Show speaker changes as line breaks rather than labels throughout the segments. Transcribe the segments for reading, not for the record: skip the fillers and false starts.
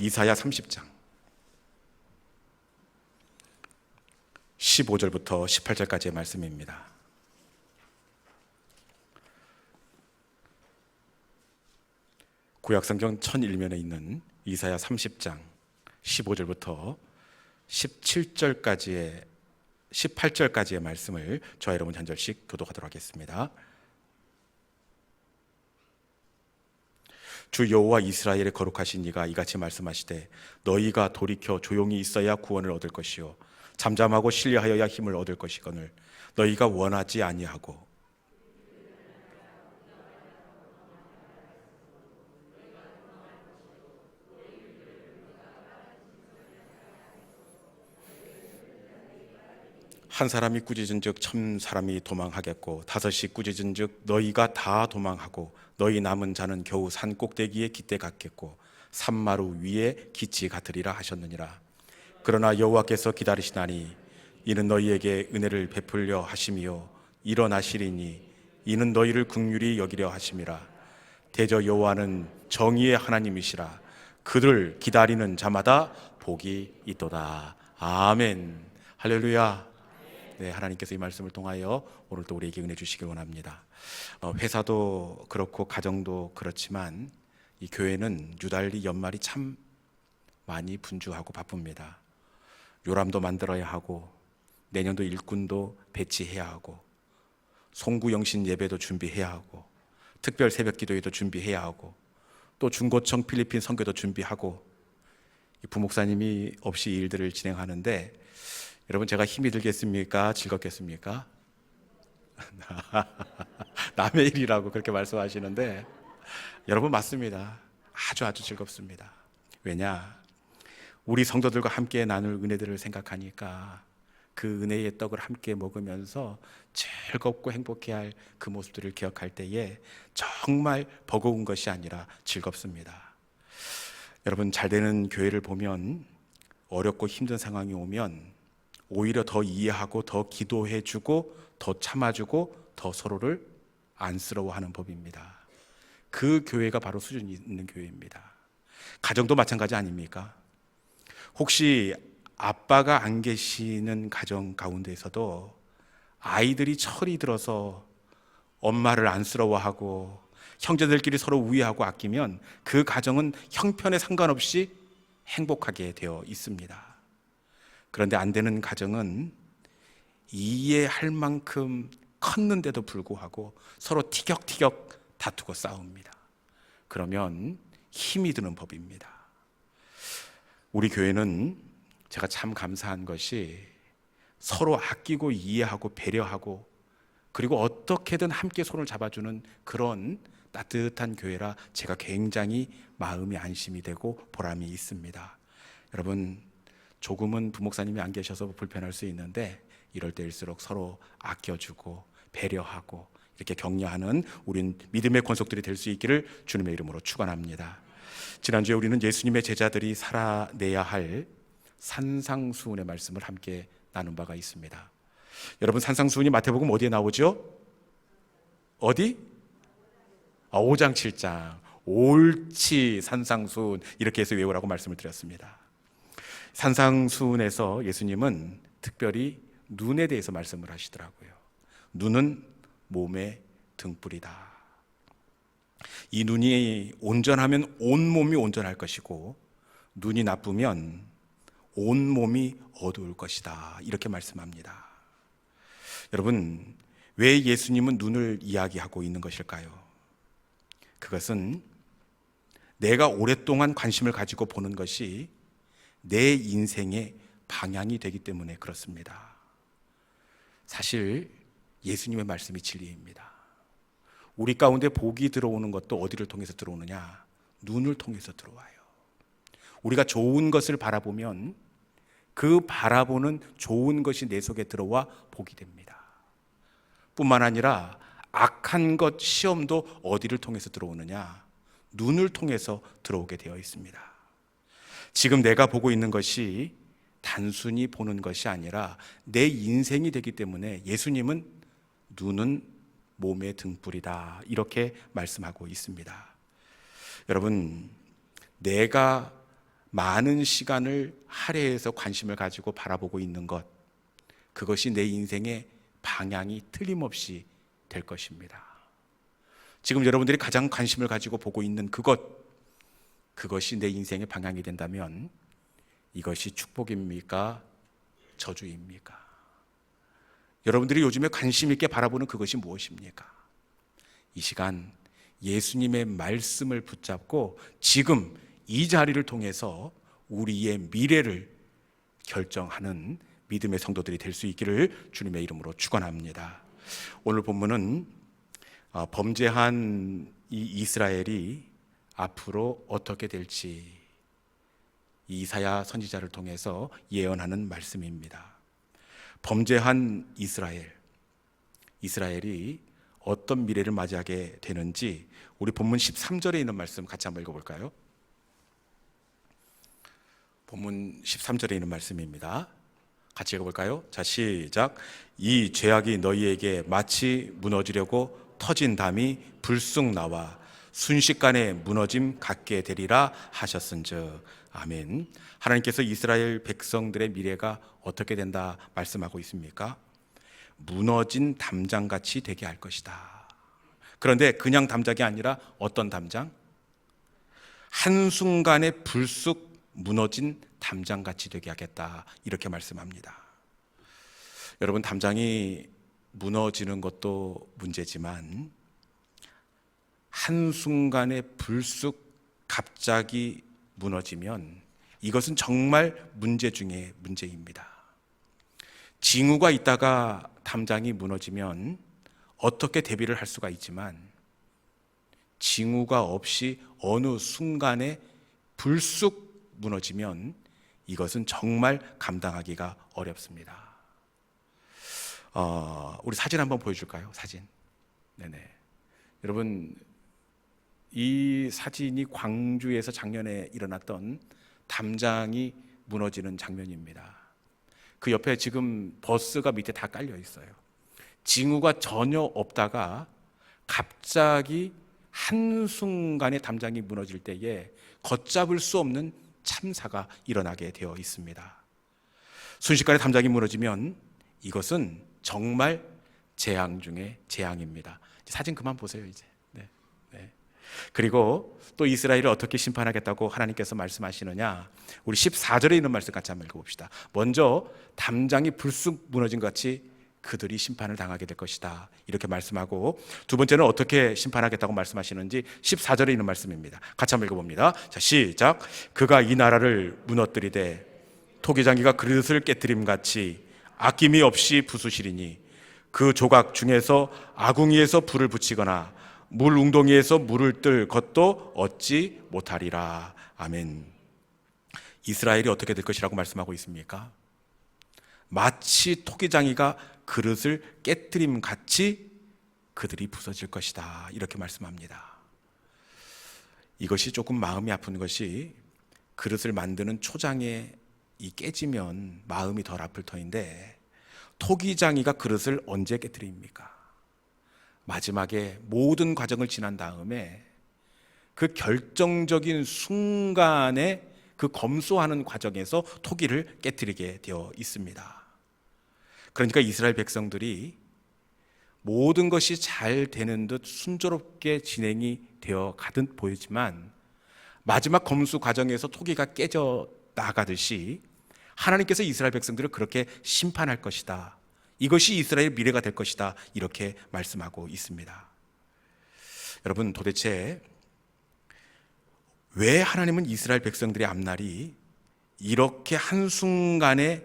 이사야 30장 15절부터 18절까지의 말씀입니다. 구약성경 1001면에 있는 이사야 30장 15절부터 18절까지의 말씀을 저와 여러분 한 절씩 교독하도록 하겠습니다. 주 여호와 이스라엘의 거룩하신 이가 이같이 말씀하시되 너희가 돌이켜 조용히 있어야 구원을 얻을 것이요 잠잠하고 신뢰하여야 힘을 얻을 것이거늘 너희가 원하지 아니하고 한 사람이 꾸짖은즉 천 사람이 도망하겠고 다섯이 꾸짖은즉 너희가 다 도망하고 너희 남은 자는 겨우 산 꼭대기에 깃대 같겠고 산마루 위에 깃이 같으리라 하셨느니라. 그러나 여호와께서 기다리시나니 이는 너희에게 은혜를 베풀려 하심이요 일어나시리니 이는 너희를 긍휼히 여기려 하심이라. 대저 여호와는 정의의 하나님이시라. 그를 기다리는 자마다 복이 있도다. 아멘. 할렐루야. 네, 하나님께서 이 말씀을 통하여 오늘도 우리에게 은혜 주시길 원합니다. 회사도 그렇고 가정도 그렇지만 이 교회는 유달리 연말이 참 많이 분주하고 바쁩니다. 요람도 만들어야 하고 내년도 일꾼도 배치해야 하고 송구영신 예배도 준비해야 하고 특별 새벽 기도회도 준비해야 하고 또 중고청 필리핀 선교도 준비하고 부목사님이 없이 이 일들을 진행하는데 여러분 제가 힘이 들겠습니까? 즐겁겠습니까? 남의 일이라고 그렇게 말씀하시는데 여러분 맞습니다. 아주 즐겁습니다. 왜냐? 우리 성도들과 함께 나눌 은혜들을 생각하니까 그 은혜의 떡을 함께 먹으면서 즐겁고 행복해할 그 모습들을 기억할 때에 정말 버거운 것이 아니라 즐겁습니다. 여러분 잘 되는 교회를 보면 어렵고 힘든 상황이 오면 오히려 더 이해하고 더 기도해주고 더 참아주고 더 서로를 안쓰러워하는 법입니다. 그 교회가 바로 수준이 있는 교회입니다. 가정도 마찬가지 아닙니까? 혹시 아빠가 안 계시는 가정 가운데에서도 아이들이 철이 들어서 엄마를 안쓰러워하고 형제들끼리 서로 우애하고 아끼면 그 가정은 형편에 상관없이 행복하게 되어 있습니다. 그런데 안 되는 가정은 이해할 만큼 컸는데도 불구하고 서로 티격티격 다투고 싸웁니다. 그러면 힘이 드는 법입니다. 우리 교회는 제가 참 감사한 것이 서로 아끼고 이해하고 배려하고 그리고 어떻게든 함께 손을 잡아주는 그런 따뜻한 교회라 제가 굉장히 마음이 안심이 되고 보람이 있습니다. 여러분 조금은 부목사님이 안 계셔서 불편할 수 있는데 이럴 때일수록 서로 아껴주고 배려하고 이렇게 격려하는 우린 믿음의 권속들이 될 수 있기를 주님의 이름으로 축원합니다. 지난주에 우리는 예수님의 제자들이 살아내야 할 산상수훈의 말씀을 함께 나눈 바가 있습니다. 여러분 산상수훈이 마태복음 어디에 나오죠? 어디? 5장 7장 옳지 산상수훈 이렇게 해서 외우라고 말씀을 드렸습니다. 산상수훈에서 예수님은 특별히 눈에 대해서 말씀을 하시더라고요. 눈은 몸의 등불이다. 이 눈이 온전하면 온 몸이 온전할 것이고 눈이 나쁘면 온 몸이 어두울 것이다. 이렇게 말씀합니다. 여러분 왜 예수님은 눈을 이야기하고 있는 것일까요? 그것은 내가 오랫동안 관심을 가지고 보는 것이 내 인생의 방향이 되기 때문에 그렇습니다. 사실 예수님의 말씀이 진리입니다. 우리 가운데 복이 들어오는 것도 어디를 통해서 들어오느냐? 눈을 통해서 들어와요. 우리가 좋은 것을 바라보면 그 바라보는 좋은 것이 내 속에 들어와 복이 됩니다. 뿐만 아니라 악한 것 시험도 어디를 통해서 들어오느냐? 눈을 통해서 들어오게 되어 있습니다. 지금 내가 보고 있는 것이 단순히 보는 것이 아니라 내 인생이 되기 때문에 예수님은 눈은 몸의 등불이다 이렇게 말씀하고 있습니다. 여러분 내가 많은 시간을 할애해서 관심을 가지고 바라보고 있는 것, 그것이 내 인생의 방향이 틀림없이 될 것입니다. 지금 여러분들이 가장 관심을 가지고 보고 있는 그것이 내 인생의 방향이 된다면 이것이 축복입니까? 저주입니까? 여러분들이 요즘에 관심 있게 바라보는 그것이 무엇입니까? 이 시간 예수님의 말씀을 붙잡고 지금 이 자리를 통해서 우리의 미래를 결정하는 믿음의 성도들이 될 수 있기를 주님의 이름으로 축원합니다. 오늘 본문은 범죄한 이 이스라엘이 앞으로 어떻게 될지 이사야 선지자를 통해서 예언하는 말씀입니다. 범죄한 이스라엘이 어떤 미래를 맞이하게 되는지 우리 본문 13절에 있는 말씀 같이 한번 읽어볼까요? 본문 13절에 있는 말씀입니다. 같이 읽어볼까요? 자, 시작. 이 죄악이 너희에게 마치 무너지려고 터진 담이 불쑥 나와 순식간에 무너짐 같게 되리라 하셨은즉. 아멘. 하나님께서 이스라엘 백성들의 미래가 어떻게 된다 말씀하고 있습니까? 무너진 담장같이 되게 할 것이다. 그런데 그냥 담장이 아니라 어떤 담장? 한순간에 불쑥 무너진 담장같이 되게 하겠다, 이렇게 말씀합니다. 여러분, 담장이 무너지는 것도 문제지만 한순간에 불쑥 갑자기 무너지면 이것은 정말 문제 중에 문제입니다. 징후가 있다가 담장이 무너지면 어떻게 대비를 할 수가 있지만 징후가 없이 어느 순간에 불쑥 무너지면 이것은 정말 감당하기가 어렵습니다. 우리 사진 한번 보여줄까요? 사진. 네네. 여러분, 이 사진이 광주에서 작년에 일어났던 담장이 무너지는 장면입니다. 그 옆에 지금 버스가 밑에 다 깔려 있어요. 징후가 전혀 없다가 갑자기 한순간에 담장이 무너질 때에 걷잡을 수 없는 참사가 일어나게 되어 있습니다. 순식간에 담장이 무너지면 이것은 정말 재앙 중에 재앙입니다. 사진 그만 보세요, 이제. 네. 그리고 또 이스라엘을 어떻게 심판하겠다고 하나님께서 말씀하시느냐, 우리 14절에 있는 말씀 같이 한번 읽어봅시다. 먼저 담장이 불쑥 무너진 것 같이 그들이 심판을 당하게 될 것이다, 이렇게 말씀하고, 두 번째는 어떻게 심판하겠다고 말씀하시는지 14절에 있는 말씀입니다. 같이 한번 읽어봅니다. 자, 시작. 그가 이 나라를 무너뜨리되 토기장이가 그릇을 깨뜨림같이 아낌이 없이 부수시리니 그 조각 중에서 아궁이에서 불을 붙이거나 물 웅덩이에서 물을 뜰 것도 얻지 못하리라. 아멘. 이스라엘이 어떻게 될 것이라고 말씀하고 있습니까? 마치 토기장이가 그릇을 깨뜨림 같이 그들이 부서질 것이다, 이렇게 말씀합니다. 이것이 조금 마음이 아픈 것이, 그릇을 만드는 초장에 이 깨지면 마음이 덜 아플 터인데 토기장이가 그릇을 언제 깨뜨립니까? 마지막에 모든 과정을 지난 다음에 그 결정적인 순간에 그 검소하는 과정에서 토기를 깨뜨리게 되어 있습니다. 그러니까 이스라엘 백성들이 모든 것이 잘 되는 듯 순조롭게 진행이 되어 가듯 보이지만 마지막 검수 과정에서 토기가 깨져 나가듯이 하나님께서 이스라엘 백성들을 그렇게 심판할 것이다, 이것이 이스라엘의 미래가 될 것이다, 이렇게 말씀하고 있습니다. 여러분, 도대체 왜 하나님은 이스라엘 백성들의 앞날이 이렇게 한순간에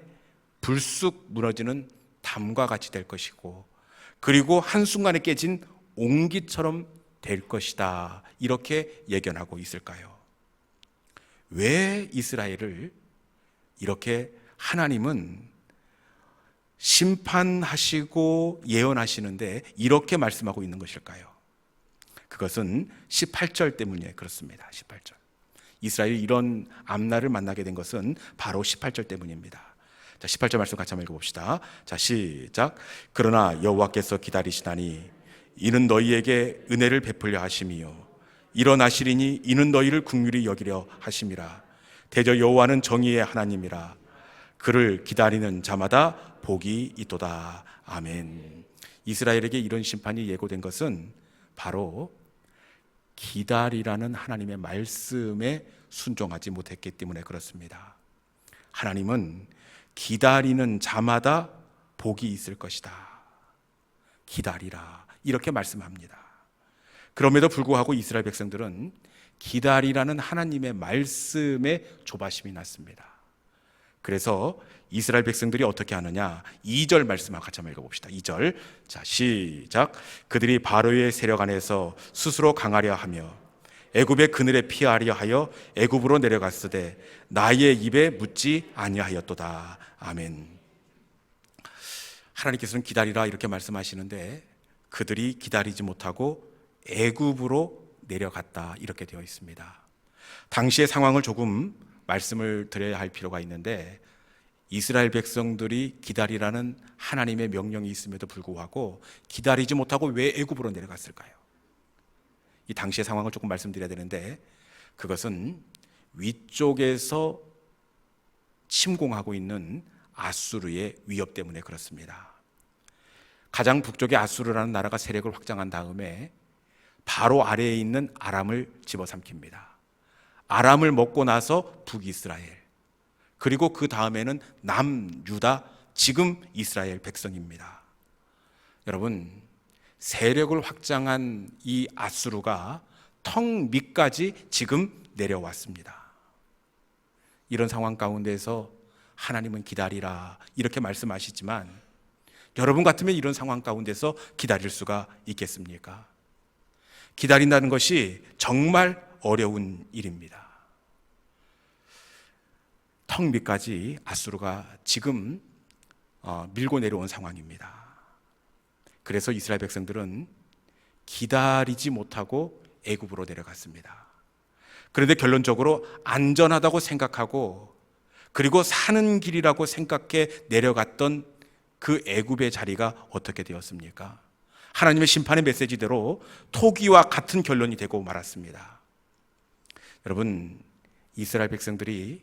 불쑥 무너지는 담과 같이 될 것이고, 그리고 한순간에 깨진 옹기처럼 될 것이다, 이렇게 예견하고 있을까요? 왜 이스라엘을 이렇게 하나님은 심판하시고 예언하시는데 이렇게 말씀하고 있는 것일까요? 그것은 18절 때문에 그렇습니다. 18절. 이스라엘이 이런 앞날을 만나게 된 것은 바로 18절 때문입니다. 자, 18절 말씀 같이 한번 읽어봅시다. 자, 시작. 그러나 여호와께서 기다리시나니 이는 너희에게 은혜를 베풀려 하심이요 일어나시리니 이는 너희를 긍휼히 여기려 하심이라. 대저 여호와는 정의의 하나님이라. 그를 기다리는 자마다 복이 있도다. 아멘. 이스라엘에게 이런 심판이 예고된 것은 바로 기다리라는 하나님의 말씀에 순종하지 못했기 때문에 그렇습니다. 하나님은 기다리는 자마다 복이 있을 것이다. 기다리라, 이렇게 말씀합니다. 그럼에도 불구하고 이스라엘 백성들은 기다리라는 하나님의 말씀에 조바심이 났습니다. 그래서 이스라엘 백성들이 어떻게 하느냐, 2절 말씀을 같이 한번 읽어봅시다. 2절, 자 시작. 그들이 바로의 세력 안에서 스스로 강하려 하며 애굽의 그늘에 피하려 하여 애굽으로 내려갔으되 나의 입에 묻지 아니하였도다. 아멘. 하나님께서는 기다리라 이렇게 말씀하시는데 그들이 기다리지 못하고 애굽으로 내려갔다 이렇게 되어 있습니다. 당시의 상황을 조금 말씀을 드려야 할 필요가 있는데, 이스라엘 백성들이 기다리라는 하나님의 명령이 있음에도 불구하고 기다리지 못하고 왜 애굽으로 내려갔을까요? 이 당시의 상황을 조금 말씀드려야 되는데, 그것은 위쪽에서 침공하고 있는 아수르의 위협 때문에 그렇습니다. 가장 북쪽에 아수르라는 나라가 세력을 확장한 다음에 바로 아래에 있는 아람을 집어삼킵니다. 아람을 먹고 나서 북이스라엘, 그리고 그 다음에는 남유다, 지금 이스라엘 백성입니다. 여러분, 세력을 확장한 이 아수르가 턱 밑까지 지금 내려왔습니다. 이런 상황 가운데서 하나님은 기다리라 이렇게 말씀하시지만, 여러분 같으면 이런 상황 가운데서 기다릴 수가 있겠습니까? 기다린다는 것이 정말 어려운 일입니다. 턱 밑까지 아수르가 지금 밀고 내려온 상황입니다. 그래서 이스라엘 백성들은 기다리지 못하고 애굽으로 내려갔습니다. 그런데 결론적으로 안전하다고 생각하고 그리고 사는 길이라고 생각해 내려갔던 그 애굽의 자리가 어떻게 되었습니까? 하나님의 심판의 메시지대로 토기와 같은 결론이 되고 말았습니다. 여러분, 이스라엘 백성들이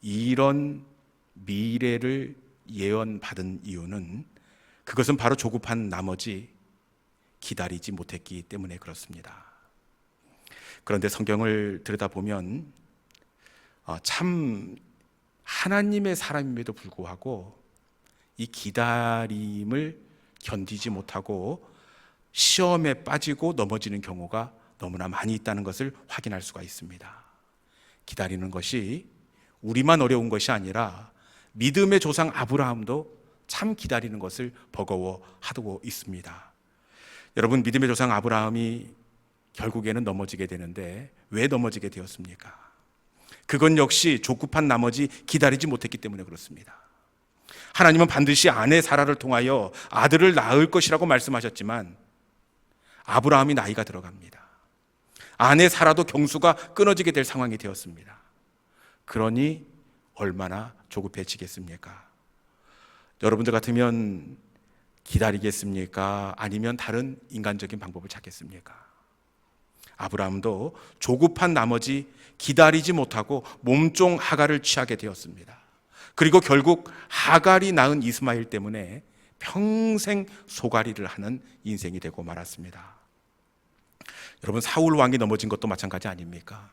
이런 미래를 예언받은 이유는 그것은 바로 조급한 나머지 기다리지 못했기 때문에 그렇습니다. 그런데 성경을 들여다보면 참 하나님의 사람임에도 불구하고 이 기다림을 견디지 못하고 시험에 빠지고 넘어지는 경우가 너무나 많이 있다는 것을 확인할 수가 있습니다. 기다리는 것이 우리만 어려운 것이 아니라 믿음의 조상 아브라함도 참 기다리는 것을 버거워하고 있습니다. 여러분, 믿음의 조상 아브라함이 결국에는 넘어지게 되는데 왜 넘어지게 되었습니까? 그건 역시 조급한 나머지 기다리지 못했기 때문에 그렇습니다. 하나님은 반드시 아내 사라를 통하여 아들을 낳을 것이라고 말씀하셨지만 아브라함이 나이가 들어갑니다. 아내 사라도 경수가 끊어지게 될 상황이 되었습니다. 그러니 얼마나 조급해지겠습니까? 여러분들 같으면 기다리겠습니까? 아니면 다른 인간적인 방법을 찾겠습니까? 아브라함도 조급한 나머지 기다리지 못하고 몸종 하갈을 취하게 되었습니다. 그리고 결국 하갈이 낳은 이스마엘 때문에 평생 소가리를 하는 인생이 되고 말았습니다. 여러분, 사울 왕이 넘어진 것도 마찬가지 아닙니까?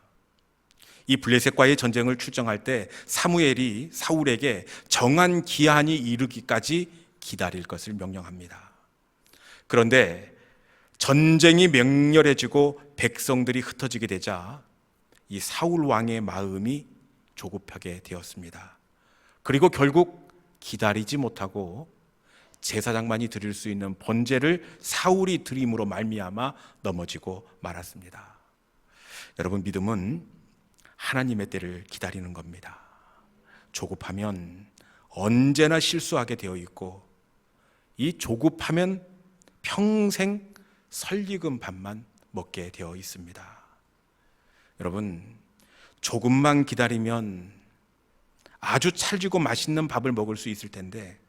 이 블레셋과의 전쟁을 출정할 때 사무엘이 사울에게 정한 기한이 이르기까지 기다릴 것을 명령합니다. 그런데 전쟁이 맹렬해지고 백성들이 흩어지게 되자 이 사울 왕의 마음이 조급하게 되었습니다. 그리고 결국 기다리지 못하고 제사장만이 드릴 수 있는 번제를 사울이 드림으로 말미암아 넘어지고 말았습니다. 여러분, 믿음은 하나님의 때를 기다리는 겁니다. 조급하면 언제나 실수하게 되어 있고, 이 조급하면 평생 설익은 밥만 먹게 되어 있습니다. 여러분, 조금만 기다리면 아주 찰지고 맛있는 밥을 먹을 수 있을 텐데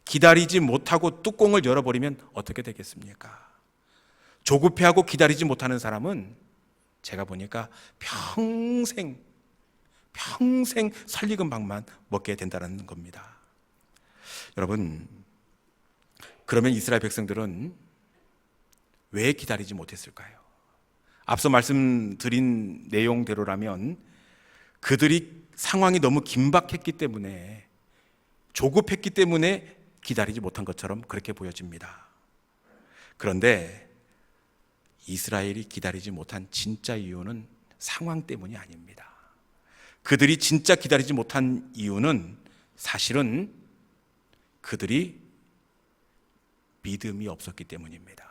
기다리지 못하고 뚜껑을 열어버리면 어떻게 되겠습니까? 조급해하고 기다리지 못하는 사람은 제가 보니까 평생 평생 설리금방만 먹게 된다는 겁니다. 여러분, 그러면 이스라엘 백성들은 왜 기다리지 못했을까요? 앞서 말씀드린 내용대로라면 그들이 상황이 너무 긴박했기 때문에, 조급했기 때문에 기다리지 못한 것처럼 그렇게 보여집니다. 그런데 이스라엘이 기다리지 못한 진짜 이유는 상황 때문이 아닙니다. 그들이 진짜 기다리지 못한 이유는 사실은 그들이 믿음이 없었기 때문입니다.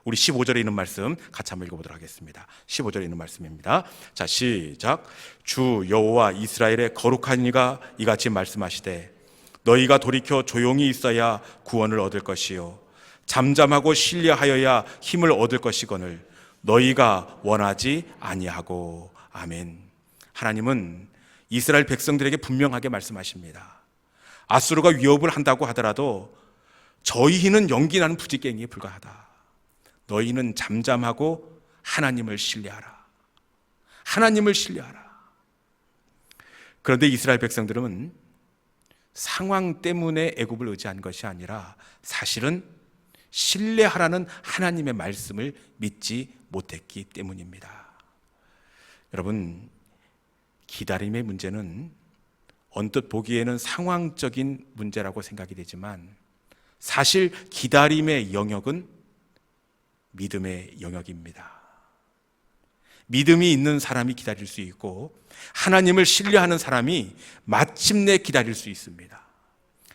우리 15절에 있는 말씀 같이 한번 읽어보도록 하겠습니다. 15절에 있는 말씀입니다. 자, 시작. 주 여호와 이스라엘의 거룩한 이가 이같이 말씀하시되 너희가 돌이켜 조용히 있어야 구원을 얻을 것이요 잠잠하고 신뢰하여야 힘을 얻을 것이거늘 너희가 원하지 아니하고. 아멘. 하나님은 이스라엘 백성들에게 분명하게 말씀하십니다. 아수르가 위협을 한다고 하더라도 저희는 연기나는 부지깽이에 불과하다. 너희는 잠잠하고 하나님을 신뢰하라. 하나님을 신뢰하라. 그런데 이스라엘 백성들은 상황 때문에 애굽을 의지한 것이 아니라 사실은 신뢰하라는 하나님의 말씀을 믿지 못했기 때문입니다. 여러분, 기다림의 문제는 언뜻 보기에는 상황적인 문제라고 생각이 되지만 사실 기다림의 영역은 믿음의 영역입니다. 믿음이 있는 사람이 기다릴 수 있고 하나님을 신뢰하는 사람이 마침내 기다릴 수 있습니다.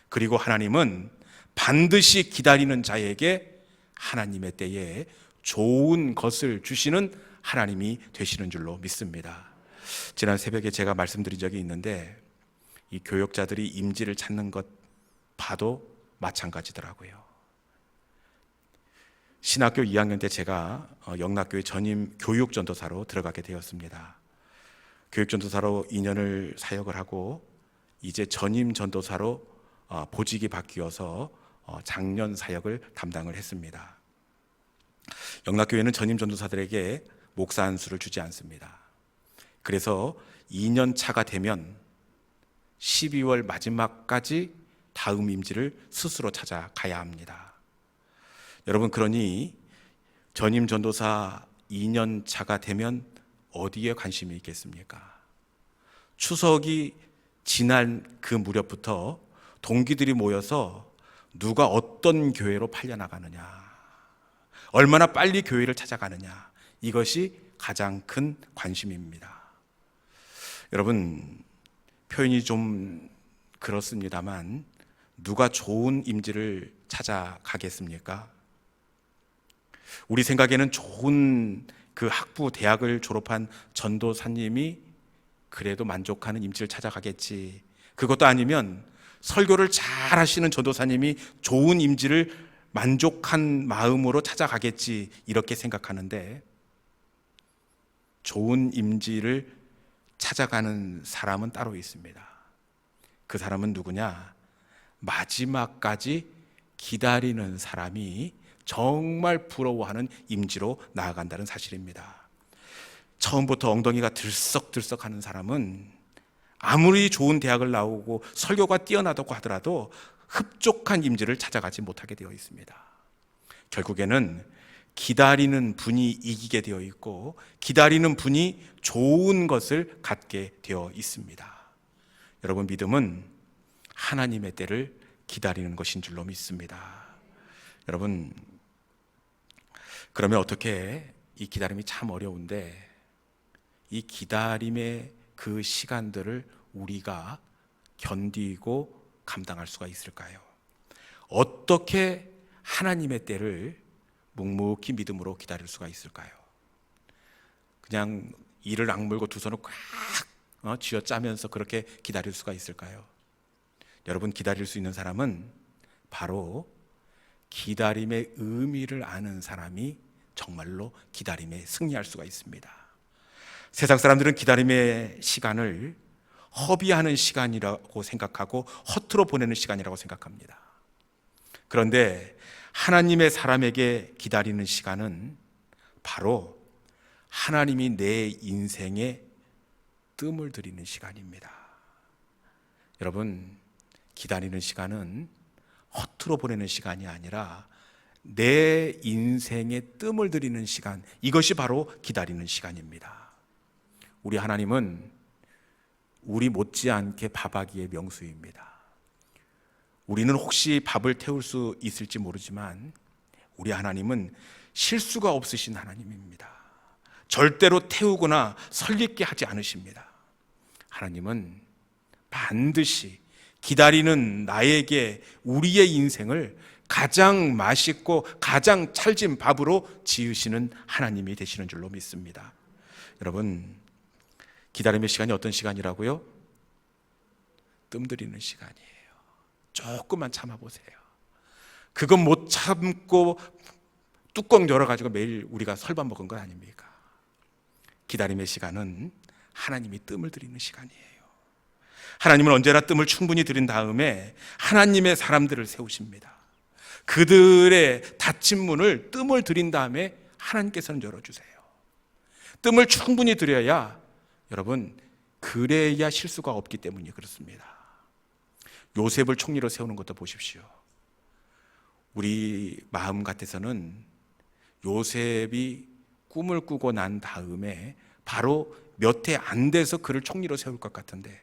그리고 하나님은 반드시 기다리는 자에게 하나님의 때에 좋은 것을 주시는 하나님이 되시는 줄로 믿습니다. 지난 새벽에 제가 말씀드린 적이 있는데 이 교역자들이 임지를 찾는 것 봐도 마찬가지더라고요. 신학교 2학년 때 제가 영락교회 전임 교육전도사로 들어가게 되었습니다. 교육전도사로 2년을 사역을 하고 이제 전임 전도사로 보직이 바뀌어서 작년 사역을 담당을 했습니다. 영락교회는 전임 전도사들에게 목사 안수를 주지 않습니다. 그래서 2년 차가 되면 12월 마지막까지 다음 임지를 스스로 찾아가야 합니다. 여러분, 그러니 전임 전도사 2년 차가 되면 어디에 관심이 있겠습니까? 추석이 지난 그 무렵부터 동기들이 모여서 누가 어떤 교회로 팔려나가느냐, 얼마나 빨리 교회를 찾아가느냐, 이것이 가장 큰 관심입니다. 여러분, 표현이 좀 그렇습니다만 누가 좋은 임지를 찾아가겠습니까? 우리 생각에는 좋은 그 학부 대학을 졸업한 전도사님이 그래도 만족하는 임지를 찾아가겠지. 그것도 아니면 설교를 잘 하시는 전도사님이 좋은 임지를 만족한 마음으로 찾아가겠지, 이렇게 생각하는데 좋은 임지를 찾아가는 사람은 따로 있습니다. 그 사람은 누구냐? 마지막까지 기다리는 사람이 정말 부러워하는 임지로 나아간다는 사실입니다. 처음부터 엉덩이가 들썩들썩하는 사람은 아무리 좋은 대학을 나오고 설교가 뛰어나다고 하더라도 흡족한 임지를 찾아가지 못하게 되어 있습니다. 결국에는 기다리는 분이 이기게 되어 있고 기다리는 분이 좋은 것을 갖게 되어 있습니다. 여러분, 믿음은 하나님의 때를 기다리는 것인 줄로 믿습니다. 여러분, 그러면 어떻게, 이 기다림이 참 어려운데 이 기다림의 그 시간들을 우리가 견디고 감당할 수가 있을까요? 어떻게 하나님의 때를 묵묵히 믿음으로 기다릴 수가 있을까요? 그냥 이를 악물고 두 손을 꽉 쥐어짜면서 그렇게 기다릴 수가 있을까요? 여러분, 기다릴 수 있는 사람은 바로 기다림의 의미를 아는 사람이 정말로 기다림에 승리할 수가 있습니다. 세상 사람들은 기다림의 시간을 허비하는 시간이라고 생각하고 허투루 보내는 시간이라고 생각합니다. 그런데 하나님의 사람에게 기다리는 시간은 바로 하나님이 내 인생의 뜸을 들이는 시간입니다. 여러분, 기다리는 시간은 허투루 보내는 시간이 아니라 내 인생에 뜸을 들이는 시간, 이것이 바로 기다리는 시간입니다. 우리 하나님은 우리 못지않게 밥하기의 명수입니다. 우리는 혹시 밥을 태울 수 있을지 모르지만 우리 하나님은 실수가 없으신 하나님입니다. 절대로 태우거나 설립게 하지 않으십니다. 하나님은 반드시 기다리는 나에게 우리의 인생을 가장 맛있고 가장 찰진 밥으로 지으시는 하나님이 되시는 줄로 믿습니다. 여러분, 기다림의 시간이 어떤 시간이라고요? 뜸들이는 시간이에요. 조금만 참아보세요. 그건 못 참고 뚜껑 열어가지고 매일 우리가 설밥 먹은 건 아닙니까? 기다림의 시간은 하나님이 뜸을 들이는 시간이에요. 하나님은 언제나 뜸을 충분히 들인 다음에 하나님의 사람들을 세우십니다. 그들의 닫힌 문을 뜸을 들인 다음에 하나님께서는 열어주세요. 뜸을 충분히 들여야, 여러분, 그래야 실수가 없기 때문이 그렇습니다. 요셉을 총리로 세우는 것도 보십시오. 우리 마음 같아서는 요셉이 꿈을 꾸고 난 다음에 바로 몇 해 안 돼서 그를 총리로 세울 것 같은데,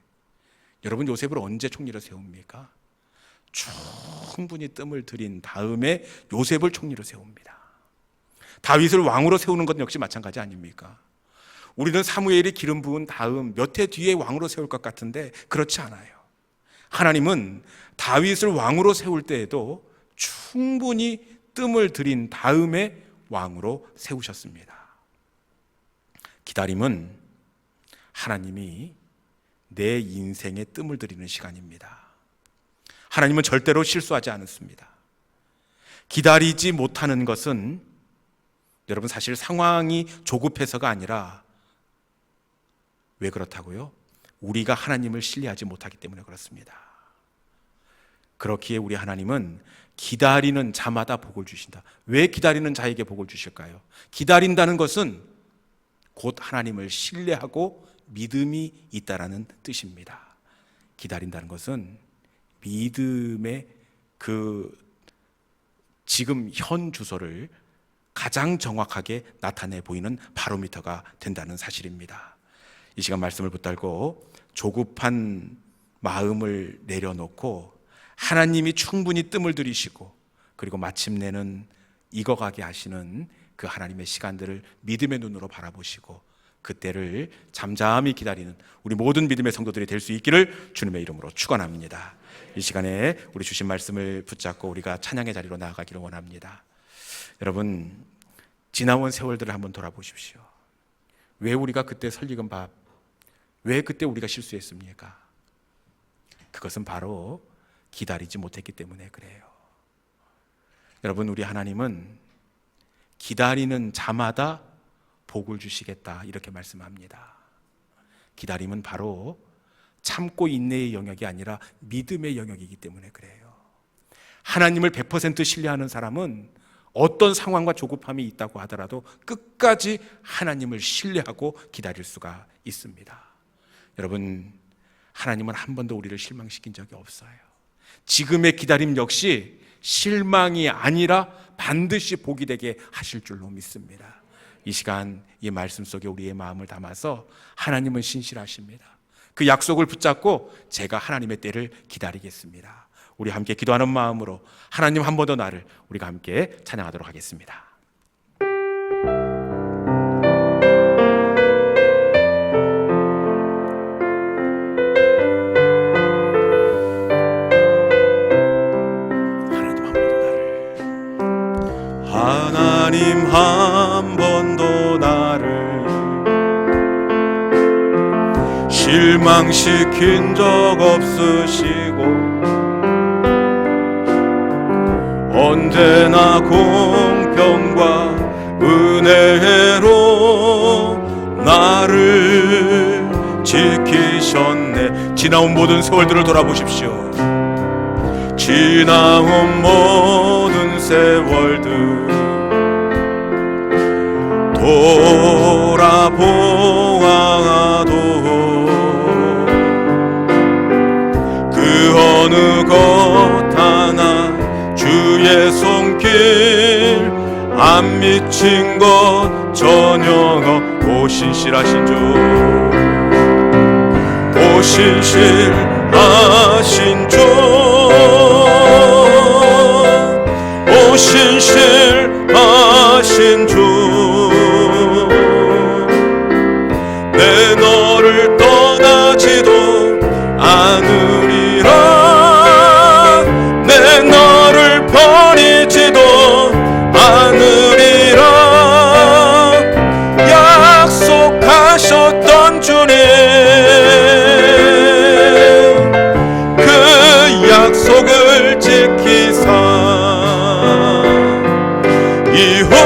여러분, 요셉을 언제 총리로 세웁니까? 충분히 뜸을 들인 다음에 요셉을 총리로 세웁니다. 다윗을 왕으로 세우는 것 역시 마찬가지 아닙니까? 우리는 사무엘이 기름 부은 다음 몇 해 뒤에 왕으로 세울 것 같은데 그렇지 않아요. 하나님은 다윗을 왕으로 세울 때에도 충분히 뜸을 들인 다음에 왕으로 세우셨습니다. 기다림은 하나님이 내 인생에 뜸을 들이는 시간입니다. 하나님은 절대로 실수하지 않습니다. 기다리지 못하는 것은, 여러분, 사실 상황이 조급해서가 아니라 왜 그렇다고요? 우리가 하나님을 신뢰하지 못하기 때문에 그렇습니다. 그렇기에 우리 하나님은 기다리는 자마다 복을 주신다. 왜 기다리는 자에게 복을 주실까요? 기다린다는 것은 곧 하나님을 신뢰하고 믿음이 있다라는 뜻입니다. 기다린다는 것은 믿음의 그 지금 현 주소를 가장 정확하게 나타내 보이는 바로미터가 된다는 사실입니다. 이 시간 말씀을 붙들고 조급한 마음을 내려놓고 하나님이 충분히 뜸을 들이시고 그리고 마침내는 익어가게 하시는 그 하나님의 시간들을 믿음의 눈으로 바라보시고 그때를 잠잠히 기다리는 우리 모든 믿음의 성도들이 될 수 있기를 주님의 이름으로 축원합니다. 이 시간에 우리 주신 말씀을 붙잡고 우리가 찬양의 자리로 나아가기를 원합니다. 여러분, 지나온 세월들을 한번 돌아보십시오. 왜 우리가 그때 설익은 밥, 왜 그때 우리가 실수했습니까? 그것은 바로 기다리지 못했기 때문에 그래요. 여러분, 우리 하나님은 기다리는 자마다 복을 주시겠다 이렇게 말씀합니다. 기다림은 바로 참고 인내의 영역이 아니라 믿음의 영역이기 때문에 그래요. 하나님을 100% 신뢰하는 사람은 어떤 상황과 조급함이 있다고 하더라도 끝까지 하나님을 신뢰하고 기다릴 수가 있습니다. 여러분, 하나님은 한 번도 우리를 실망시킨 적이 없어요. 지금의 기다림 역시 실망이 아니라 반드시 복이 되게 하실 줄로 믿습니다. 이 시간 이 말씀 속에 우리의 마음을 담아서 하나님은 신실하십니다. 그 약속을 붙잡고 제가 하나님의 때를 기다리겠습니다. 우리 함께 기도하는 마음으로 하나님 한 번 더 나를 우리가 함께 찬양하도록 하겠습니다.
하나님 한 번도 나를 실망시킨 적 없으시고 언제나 공평과 은혜로 나를 지키셨네. 지나온 모든 세월들을 돌아보십시오. 지나온 모든 세월들 돌아보아도 어느 것 하나 주의 손길 안 미친 것 전혀 오 신실하신 주, 오 신실하신 주, 오 신실하신 주, 내 너를 떠나지도 않으리라, 내 너를 버리지도 않으리라, 약속하셨던 주님, 그 약속을 지키사 이후로도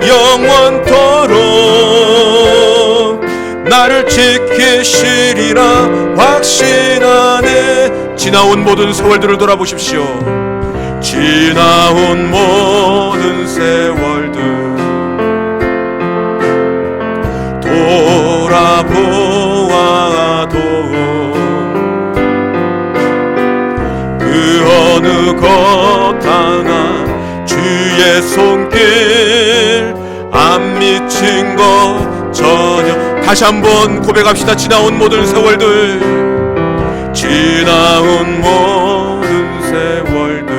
영원토록 나를 지키시리라 확신하네. 지나온 모든 세월들을 돌아보십시오. 지나온 모든 세월들 돌아보아도 그 어느 것 하나 주의 손길 안 미친 것 전혀. 다시 한번 고백합시다. 지나온 모든 세월들, 지나온 모든 세월들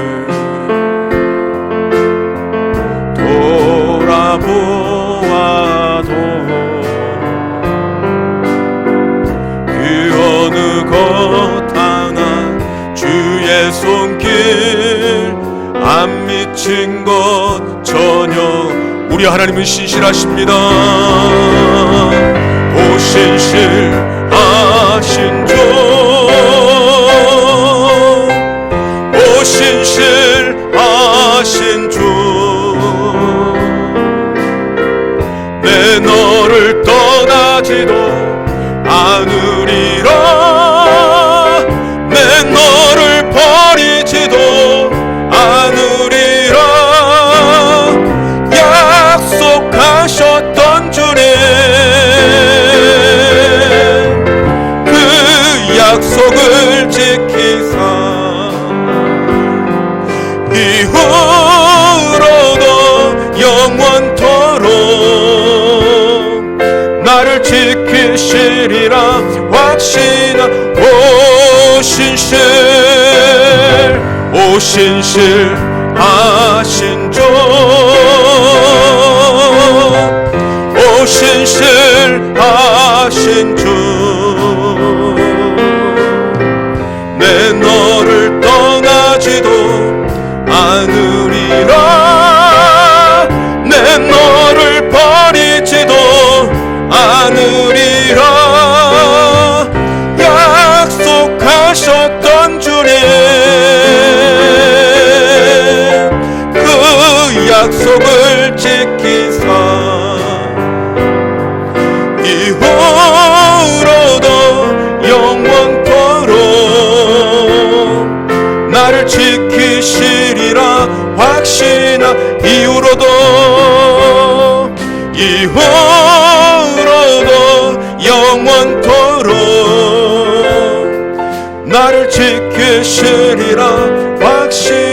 돌아보아도 그 어느 것 하나 주의 손길 안 미친 것 전혀. 우리 하나님은 신실하십니다. 오 신실하신 주, 오 신실하신 주, 내 너를 떠나지도 않으리라, 내 너를 버리지도 않으리라, 약속하셨던 주님, 그 약속을 지키사 이후로도 영원토록 나를 지키시리라 확신하. 오 신실, 오 신실하신 주, 오 신실하신 주, 내 너를 떠나지도 않으리라, 내 너를 버리지도 않으리라, 약속하셨던 주님, 그 약속을 지키사 이후로도 영원토록 나를 지키시리라 확신하. 이후로도 영원토록 나를 지키시리라 확신.